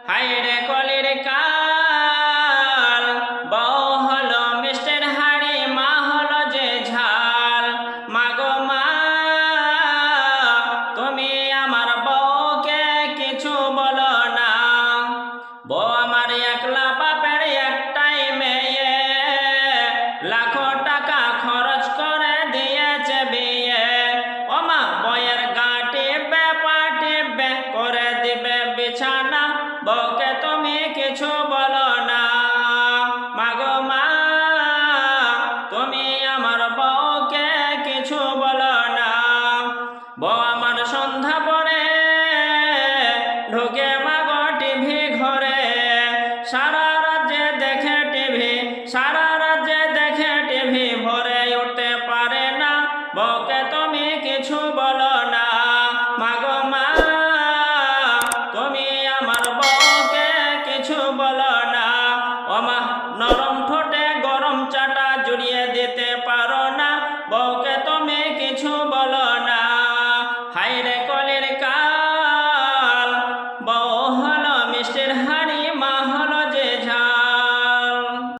হাইরে কলির কাল, বউ হলো মিষ্টির হাড়ি, মা হলো যে ঝাল। মাগো মা, তুমি আমার বউকে কিছু বলো না। বউ আমার একলা বাপের একটাই মেয়ে, লাখো টাকা খরচ করে দিয়েছে বিয়ে। ও মা, বউয়ের গাটি বেপাটি বে করে দিবে বিছানা, বউকে তুমি কিছু বলো না। মাগো মা, তুমি আমার বউকে কিছু বলো না। বউ আমার সন্ধ্যা পরে ঢুকে মাগো টিভি ঘরে, সারা